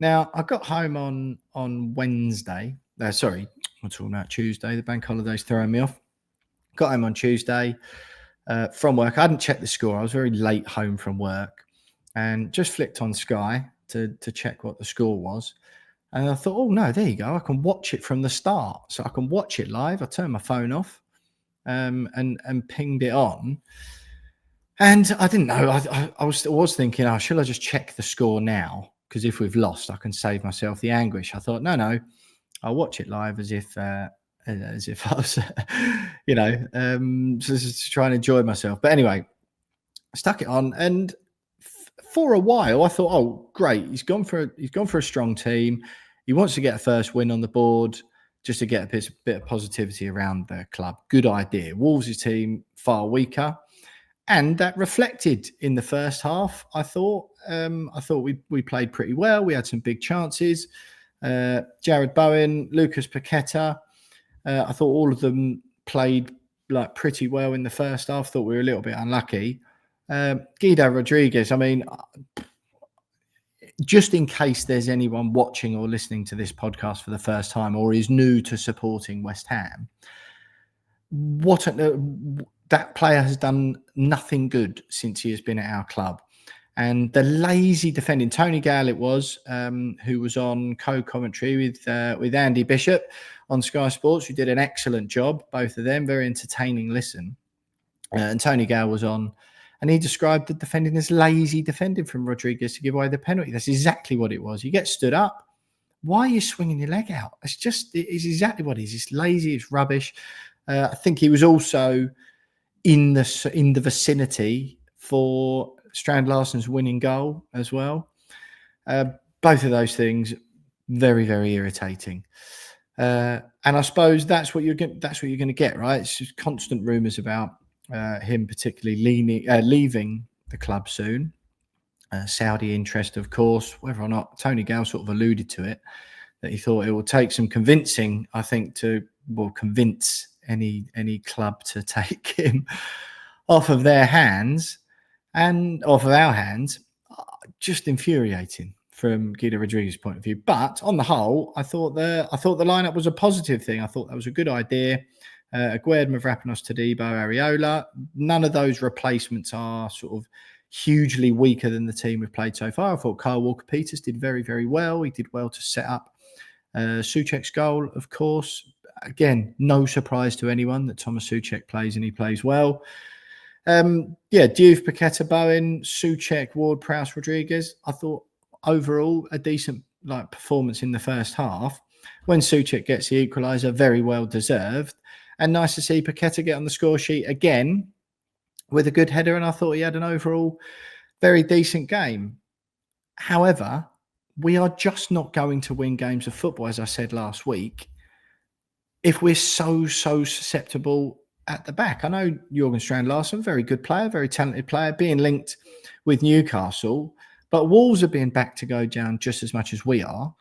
Now, I got home on Wednesday. Sorry, I'm talking about Tuesday. The bank holiday's throwing me off. Got home on Tuesday from work. I hadn't checked the score. I was very late home from work and just flicked on Sky to check what the score was. And I thought, oh, no, there you go. I can watch it from the start. So I can watch it live. I turned my phone off and pinged it on. And I didn't know. I was thinking, oh, shall I just check the score now? Because if we've lost, I can save myself the anguish. I thought, no, I'll watch it live as if I was, just to try and enjoy myself. But anyway, I stuck it on, and for a while, I thought, oh, great, he's gone for a strong team. He wants to get a first win on the board just to get a bit of positivity around the club. Good idea. Wolves' team far weaker. And that reflected in the first half. I thought we played pretty well. We had some big chances. Jarrod Bowen, Lucas Paqueta. I thought all of them played like pretty well in the first half. Thought we were a little bit unlucky. Guido Rodriguez. I mean, just in case there's anyone watching or listening to this podcast for the first time or is new to supporting West Ham, that player has done nothing good since he has been at our club. And the lazy defending, Tony Gale it was, who was on co-commentary with Andy Bishop on Sky Sports, who did an excellent job, both of them, very entertaining listen. And Tony Gale was on, and he described the defending as lazy defending from Rodriguez to give away the penalty. That's exactly what it was. You get stood up. Why are you swinging your leg out? It's exactly what it is. It's lazy. It's rubbish. I think he was also in the vicinity for Strand Larsen's winning goal as well. Both of those things very, very irritating. And I suppose that's what you're going to get, right? It's just constant rumours about him particularly leaving the club soon. Saudi interest, of course. Whether or not Tony Gale sort of alluded to it, that he thought it will take some convincing, I think, to convince any club to take him off of their hands and off of our hands. Just infuriating from Guido Rodriguez's point of view. But on the whole, I thought the lineup was a positive thing. I thought that was a good idea. Aguerd, Mavropanos, Todibo, Areola. None of those replacements are sort of hugely weaker than the team we've played so far. I thought Kyle Walker-Peters did very, very well. He did well to set up Souček's goal, of course. Again, no surprise to anyone that Thomas Souček plays and he plays well. Diouf, Paqueta, Bowen, Souček, Ward, Prowse, Rodriguez. I thought overall a decent performance in the first half. When Souček gets the equaliser, very well deserved. And nice to see Paqueta get on the score sheet again with a good header. And I thought he had an overall very decent game. However, we are just not going to win games of football, as I said last week, if we're so susceptible at the back. I know Jurgen Strand Larsen, very good player, very talented player, being linked with Newcastle, but Wolves are being back to go down just as much as we are.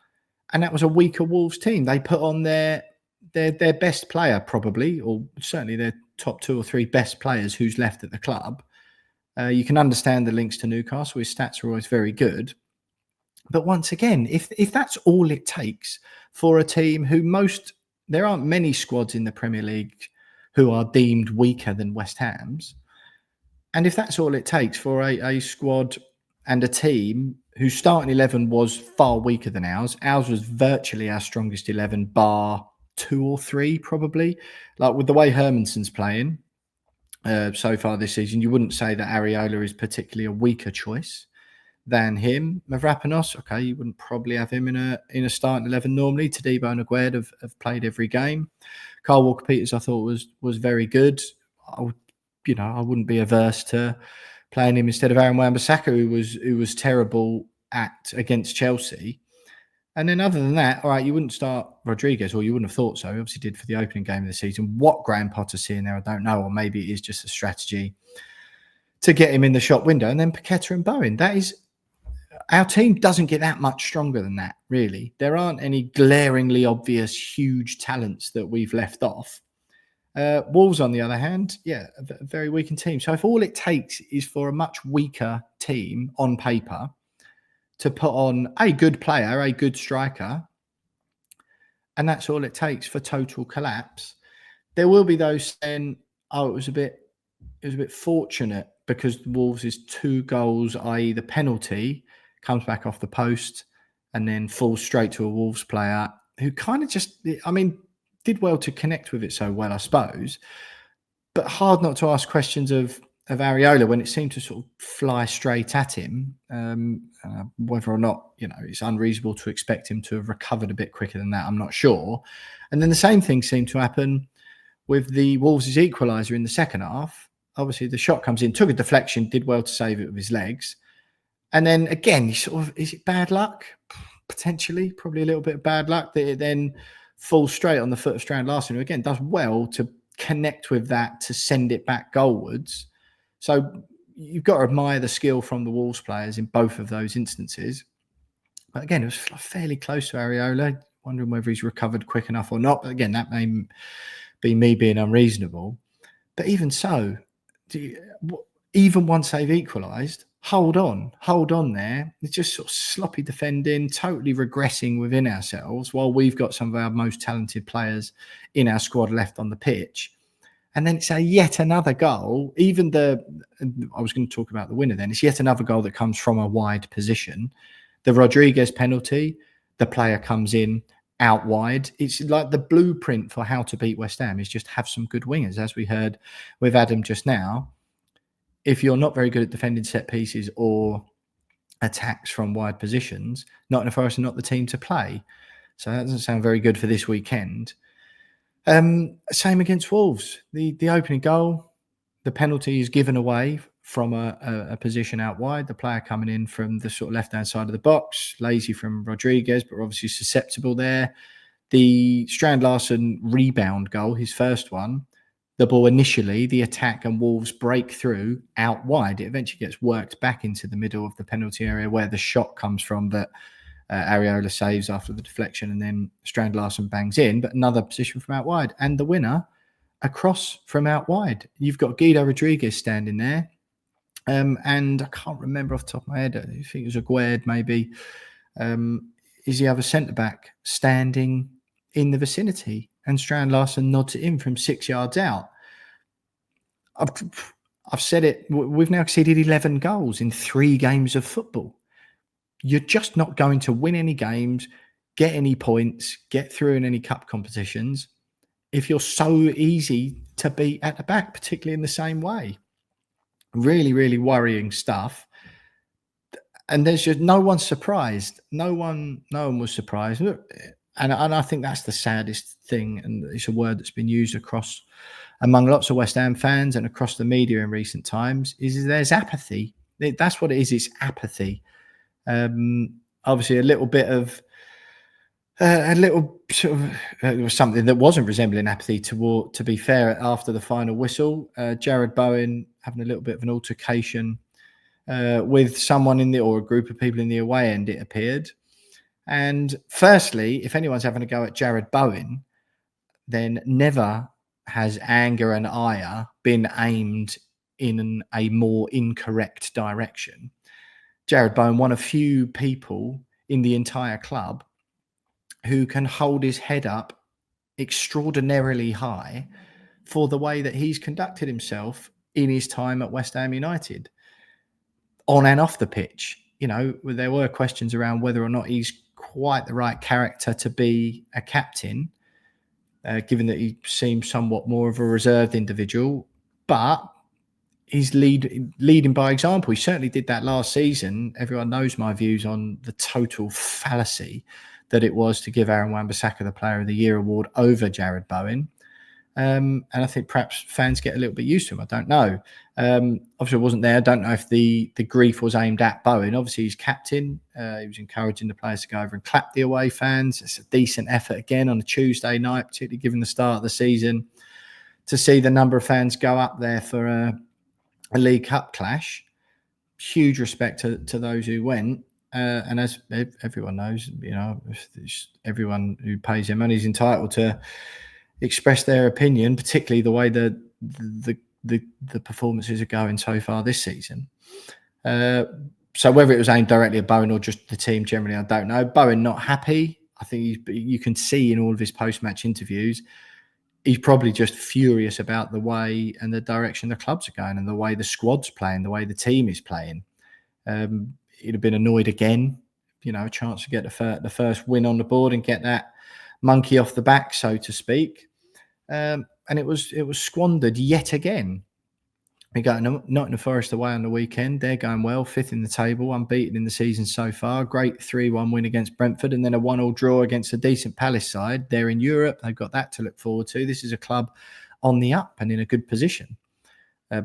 And that was a weaker Wolves team. They put on their best player probably, or certainly their top 2 or 3 best players who's left at the club. You can understand the links to Newcastle. His stats are always very good. But once again, if that's all it takes for a team there aren't many squads in the Premier League who are deemed weaker than West Ham's. And if that's all it takes for a squad and a team whose starting 11 was far weaker than ours was virtually our strongest 11, bar 2 or 3 probably. Like with the way Hermansen's playing so far this season, you wouldn't say that Areola is particularly a weaker choice than him. Mavropanos, okay, you wouldn't probably have him in a starting 11 normally. Todibo and Aguerd have played every game. Kyle Walker-Peters, I thought was very good. I wouldn't be averse to playing him instead of Aaron Wan-Bissaka, who was terrible against Chelsea. And then other than that, all right, you wouldn't start Rodriguez, or you wouldn't have thought so. He obviously did for the opening game of the season. What Graham Potter's seeing there, I don't know, or maybe it is just a strategy to get him in the shop window. And then Paqueta and Bowen. That is, our team doesn't get that much stronger than that, really. There aren't any glaringly obvious huge talents that we've left off. Wolves, on the other hand, a very weakened team. So if all it takes is for a much weaker team on paper to put on a good player, a good striker, and that's all it takes for total collapse. There will be those saying, "Oh, it was a bit fortunate because the Wolves' 2 goals, i.e., the penalty, comes back off the post and then falls straight to a Wolves player who kind of just, I mean, did well to connect with it so well, I suppose, but hard not to ask questions of Areola when it seemed to sort of fly straight at him. Whether or not, it's unreasonable to expect him to have recovered a bit quicker than that, I'm not sure. And then the same thing seemed to happen with the Wolves' equaliser in the second half. Obviously, the shot comes in, took a deflection, did well to save it with his legs. And then again, is it bad luck? Potentially, probably a little bit of bad luck that it then falls straight on the foot of Strand Larsen, who again does well to connect with that to send it back goalwards. So you've got to admire the skill from the Wolves players in both of those instances. But again, it was fairly close to Areola, wondering whether he's recovered quick enough or not. But again, that may be me being unreasonable. But even so, even once they've equalised, hold on there. It's just sort of sloppy defending, totally regressing within ourselves while we've got some of our most talented players in our squad left on the pitch. And then it's yet another goal. I was going to talk about the winner then. It's yet another goal that comes from a wide position. The Rodriguez penalty, the player comes in out wide. It's like the blueprint for how to beat West Ham is just have some good wingers, as we heard with Adam just now. If you're not very good at defending set pieces or attacks from wide positions, Nottingham Forest are not the team to play. So that doesn't sound very good for this weekend. Same against Wolves. The opening goal, the penalty is given away from a position out wide. The player coming in from the sort of left-hand side of the box, lazy from Rodriguez, but obviously susceptible there. The Strand Larsen rebound goal, his first one, the ball initially, the attack and Wolves break through out wide. It eventually gets worked back into the middle of the penalty area where the shot comes from that Areola saves after the deflection, and then Strand Larsen bangs in, but another position from out wide. And the winner, across from out wide. You've got Guido Rodriguez standing there. And I can't remember off the top of my head, I think it was Aguerd maybe, is the other centre-back standing in the vicinity. And Strand Larsen nods it in from 6 yards out. I've said it, we've now conceded 11 goals in 3 games of football. You're just not going to win any games, get any points, get through in any cup competitions if you're so easy to beat at the back, particularly in the same way. Really, really worrying stuff. And there's just no one's surprised. No one was surprised. And I think that's the saddest thing, and it's a word that's been used among lots of West Ham fans and across the media in recent times, is there's apathy. That's what it is. It's apathy. Obviously, a little bit of it was something that wasn't resembling apathy to be fair after the final whistle. Jarrod Bowen having a little bit of an altercation with someone or a group of people in the away end, it appeared. And firstly, if anyone's having a go at Jarrod Bowen, then never has anger and ire been aimed in a more incorrect direction. Jarrod Bowen, one of few people in the entire club who can hold his head up extraordinarily high for the way that he's conducted himself in his time at West Ham United, on and off the pitch. There were questions around whether or not he's quite the right character to be a captain, given that he seems somewhat more of a reserved individual, but he's leading by example. He certainly did that last season. Everyone knows my views on the total fallacy that it was to give Aaron Wan-Bissaka the Player of the Year award over Jarrod Bowen. And I think perhaps fans get a little bit used to him. I don't know. Obviously, I wasn't there. I don't know if the grief was aimed at Bowen. Obviously, he's captain. He was encouraging the players to go over and clap the away fans. It's a decent effort again on a Tuesday night, particularly given the start of the season, to see the number of fans go up there for a League Cup clash. Huge respect to those who went. And as everyone knows, everyone who pays their money is entitled to express their opinion, particularly the way the performances are going so far this season. So whether it was aimed directly at Bowen or just the team generally, I don't know. Bowen not happy. I think you can see in all of his post-match interviews, he's probably just furious about the way and the direction the clubs are going and the way the squad's playing, the way the team is playing. He'd have been annoyed again, a chance to get the first win on the board and get that monkey off the back, so to speak. And it was squandered yet again. We got Nottingham Forest away on the weekend. They're going well, 5th in the table, unbeaten in the season so far. Great 3-1 win against Brentford and then a 1-1 draw against a decent Palace side. They're in Europe. They've got that to look forward to. This is a club on the up and in a good position.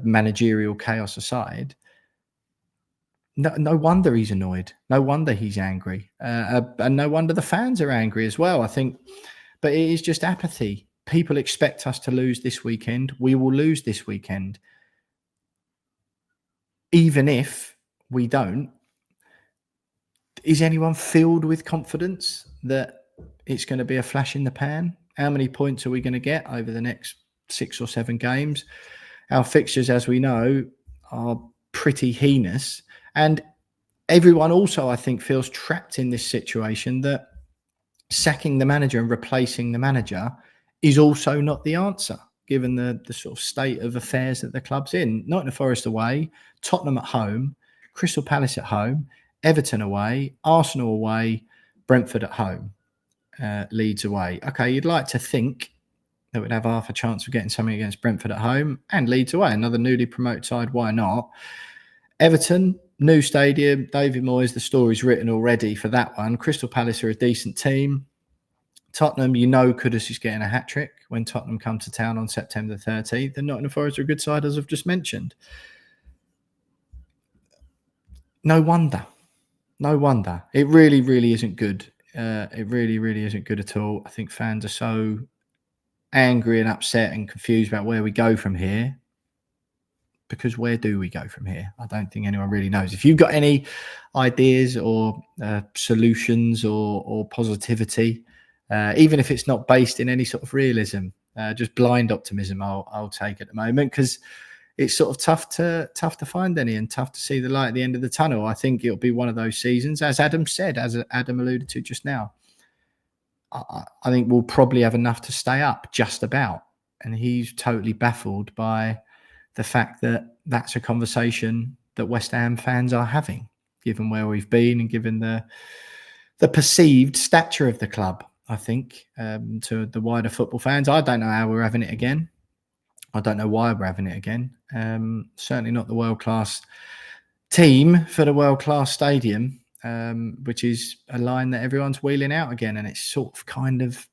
Managerial chaos aside. No wonder he's annoyed. No wonder he's angry. And no wonder the fans are angry as well, I think. But it is just apathy. People expect us to lose this weekend. We will lose this weekend. Even if we don't, is anyone filled with confidence that it's going to be a flash in the pan? How many points are we going to get over the next 6 or 7 games? Our fixtures, as we know, are pretty heinous. And everyone also, I think, feels trapped in this situation that sacking the manager and replacing the manager is also not the answer, given the sort of state of affairs that the club's in. Nottingham Forest away, Tottenham at home, Crystal Palace at home, Everton away, Arsenal away, Brentford at home, Leeds away. Okay, you'd like to think that we'd have half a chance of getting something against Brentford at home and Leeds away, another newly promoted side. Why not? Everton, new stadium, David Moyes, the story's written already for that one. Crystal Palace are a decent team. Tottenham, Kudus is getting a hat-trick when Tottenham come to town on September 13th. And Nottingham Forest are a good side, as I've just mentioned. No wonder. It really, really isn't good. It really, really isn't good at all. I think fans are so angry and upset and confused about where we go from here. Because where do we go from here? I don't think anyone really knows. If you've got any ideas or solutions or positivity, even if it's not based in any sort of realism, just blind optimism, I'll take at the moment, because it's sort of tough to find any and tough to see the light at the end of the tunnel. I think it'll be one of those seasons, as Adam said, as Adam alluded to just now. I think we'll probably have enough to stay up, just about. And he's totally baffled by the fact that that's a conversation that West Ham fans are having, given where we've been and given the perceived stature of the club, I think, to the wider football fans. I don't know how we're having it again. I don't know why we're having it again. Certainly not the world-class team for the world-class stadium, which is a line that everyone's wheeling out again. And it's sort of kind of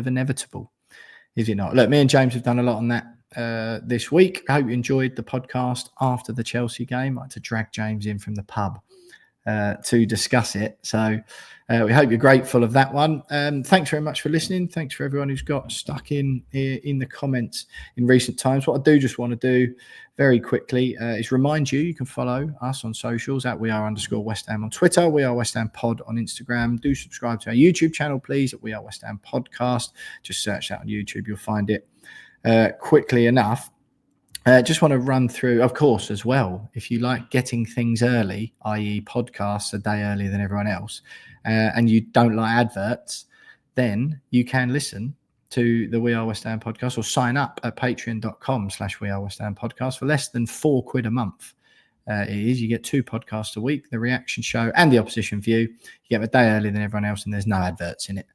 inevitable, is it not? Look, me and James have done a lot on that this week. I hope you enjoyed the podcast after the Chelsea game. I had to drag James in from the pub to discuss it. So we hope you're grateful of that one. Thanks very much for listening. Thanks for everyone who's got stuck in the comments in recent times. What I do just want to do very quickly is remind you can follow us on socials at @WeAre_West Ham on Twitter. We Are West Ham Pod on Instagram. Do subscribe to our YouTube channel, please, at We Are West Ham Podcast. Just search that on YouTube. You'll find it quickly enough. Just want to run through, of course, as well, if you like getting things early, i.e. podcasts a day earlier than everyone else, and you don't like adverts, then you can listen to the We Are West Ham podcast or sign up at patreon.com/We Are West Ham podcast for less than £4 a month. You get 2 podcasts a week, the reaction show and the opposition view. You get them a day earlier than everyone else, and there's no adverts in it.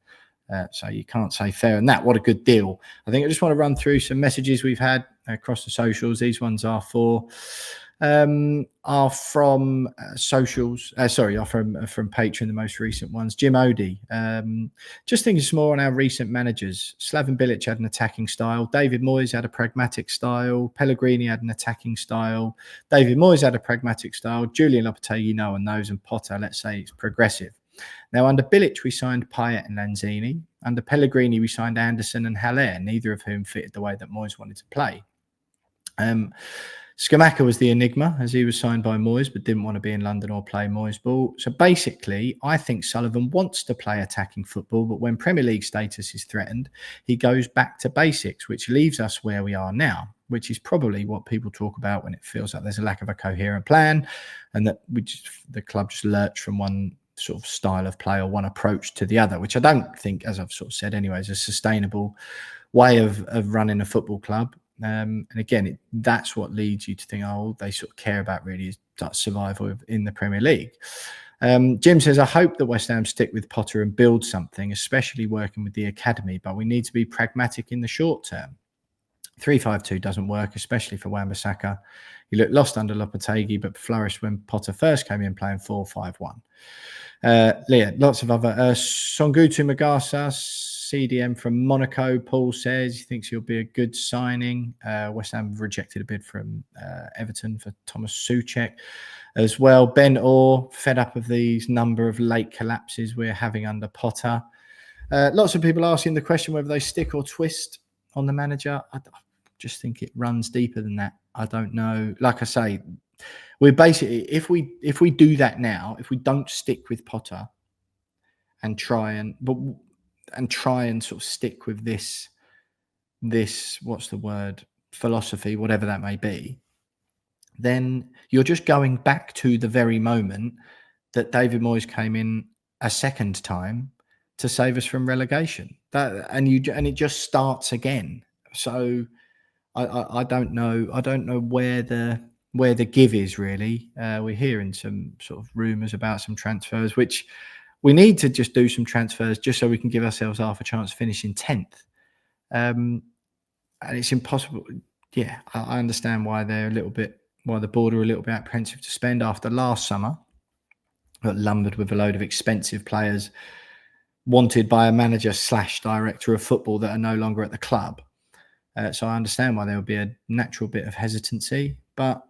So you can't say fair on that. What a good deal. I think I just want to run through some messages we've had across the socials. These ones are from socials. Are from Patreon, the most recent ones. Jim Odie. Just thinking some more on our recent managers. Slaven Bilic had an attacking style. David Moyes had a pragmatic style. Pellegrini had an attacking style. David Moyes had a pragmatic style. Julian Lopetegui, no one knows. And Potter, let's say it's progressive. Now, under Bilic, we signed Payet and Lanzini. Under Pellegrini, we signed Anderson and Haller, neither of whom fitted the way that Moyes wanted to play. Scamacca was the enigma, as he was signed by Moyes, but didn't want to be in London or play Moyes ball. So basically, I think Sullivan wants to play attacking football, but when Premier League status is threatened, he goes back to basics, which leaves us where we are now. which is probably what people talk about when it feels like there's a lack of a coherent plan, and that the club just lurch from one sort of style of play or one approach to the other, which I don't think, as I've sort of said anyway, is a sustainable way of running a football club. And again, that's what leads you to think, oh, they sort of care about really is that survival in the Premier League. Jim says, I hope that West Ham stick with Potter and build something, especially working with the academy, but we need to be pragmatic in the short term. 3-5-2 doesn't work, especially for Wan-Bissaka. He looked lost under Lopetegui, but flourished when Potter first came in playing 4-5-1. Leah, lots of other. Songutu Magasa, CDM from Monaco. Paul says he thinks he'll be a good signing. West Ham have rejected a bid from Everton for Thomas Souček as well. Ben Orr, fed up of these number of late collapses we're having under Potter. Lots of people asking the question whether they stick or twist on the manager. I just think it runs deeper than that. I don't know. Like I say, we're basically, if we do that now, if we don't stick with Potter and try and sort of stick with this what's the word, philosophy, whatever that may be, then you're just going back to the very moment that David Moyes came in a second time to save us from relegation. And it just starts again. So I don't know. I don't know where the give is really. We're hearing some sort of rumours about some transfers, which we need to just do some transfers just so we can give ourselves half a chance of finishing 10th. And it's impossible. Yeah, I understand why the board are a little bit apprehensive to spend after last summer. Got lumbered with a load of expensive players wanted by a manager / director of football that are no longer at the club. So I understand why there would be a natural bit of hesitancy. But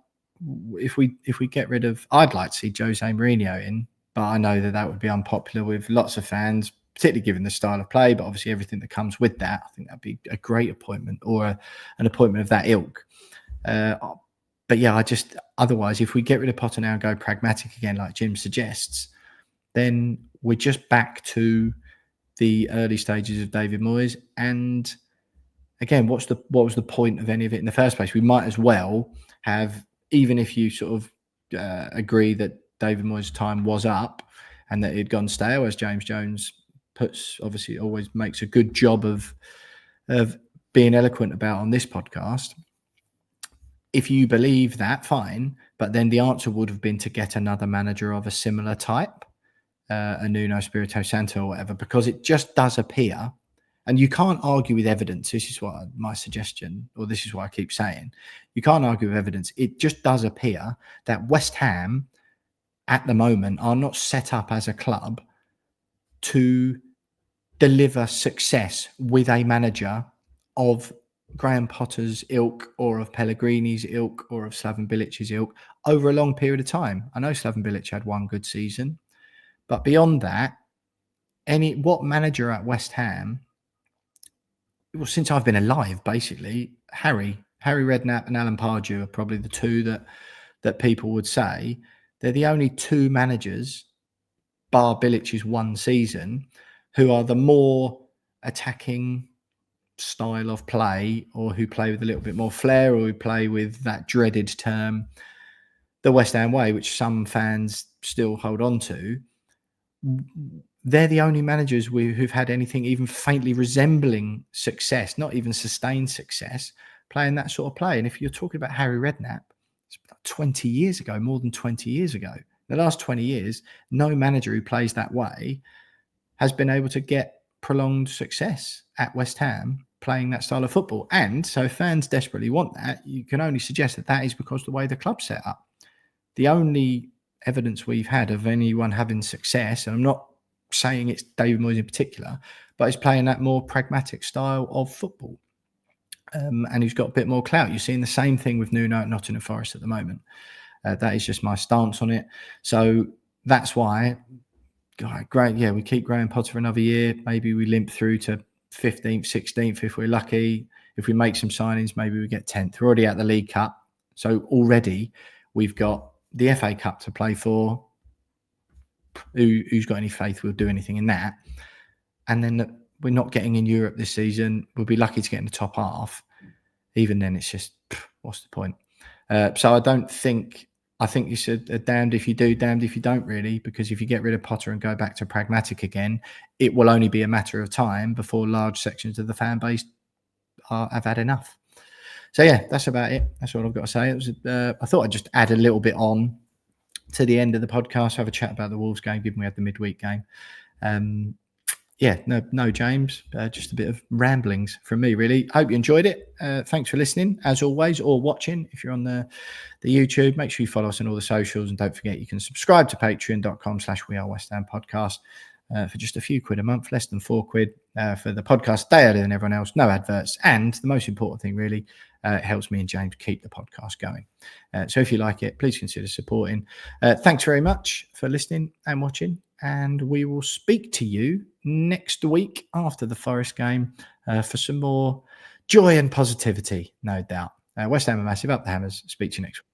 if we get rid of, I'd like to see Jose Mourinho in, but I know that would be unpopular with lots of fans, particularly given the style of play, but obviously everything that comes with that. I think that'd be a great appointment, or an appointment of that ilk. But yeah, otherwise, if we get rid of Potter now and go pragmatic again, like Jim suggests, then we're just back to the early stages of David Moyes. And again, what was the point of any of it in the first place? We might as well have, even if you sort of agree that David Moyes' time was up and that it had gone stale, as James Jones obviously always makes a good job of being eloquent about on this podcast. If you believe that, fine. But then the answer would have been to get another manager of a similar type, a Nuno Espirito Santo or whatever, because it just does appear, and you can't argue with evidence. This is what my suggestion, or this is what I keep saying. You can't argue with evidence. It just does appear that West Ham at the moment are not set up as a club to deliver success with a manager of Graham Potter's ilk, or of Pellegrini's ilk, or of Slaven Bilic's ilk over a long period of time. I know Slaven Bilic had one good season, but beyond that, what manager at West Ham, well, since I've been alive, basically, Harry Redknapp and Alan Pardew are probably the two that people would say they're the only two managers, bar Bilic's one season, who are the more attacking style of play, or who play with a little bit more flair, or who play with that dreaded term, the West Ham way, which some fans still hold on to. They're the only managers who've had anything even faintly resembling success, not even sustained success, playing that sort of play. And if you're talking about Harry Redknapp, it's 20 years ago, more than 20 years ago. In the last 20 years, no manager who plays that way has been able to get prolonged success at West Ham playing that style of football. And so if fans desperately want that, you can only suggest that is because of the way the club's set up. The only evidence we've had of anyone having success, and I'm not saying it's David Moyes in particular, but he's playing that more pragmatic style of football. And he's got a bit more clout. You're seeing the same thing with Nuno at Nottingham Forest at the moment. That is just my stance on it. So that's why, great, yeah, we keep Graham Potter for another year. Maybe we limp through to 15th, 16th if we're lucky. If we make some signings, maybe we get 10th. We're already at the League Cup. So already we've got the FA Cup to play for. Who's got any faith we'll do anything in that? And then we're not getting in Europe this season. We'll be lucky to get in the top half. even then, it's just what's the point? So I don't think. I think you should damned if you do, damned if you don't, really, because if you get rid of Potter and go back to pragmatic again, it will only be a matter of time before large sections of the fan base have had enough. So yeah, that's about it. That's all I've got to say. It was. I thought I'd just add a little bit on to the end of the podcast, have a chat about the Wolves game, given we had the midweek game. Yeah, no, James, just a bit of ramblings from me, really. Hope you enjoyed it. Thanks for listening, as always, or watching. If you're on the YouTube, make sure you follow us on all the socials, and don't forget you can subscribe to patreon.com/We Are West Ham podcast for just a few quid a month, less than £4 for the podcast day earlier than everyone else, no adverts, and the most important thing, really, it helps me and James keep the podcast going. So if you like it, please consider supporting. Thanks very much for listening and watching, and we will speak to you next week after the Forest game for some more joy and positivity, no doubt. West Ham are massive, up the Hammers. Speak to you next week.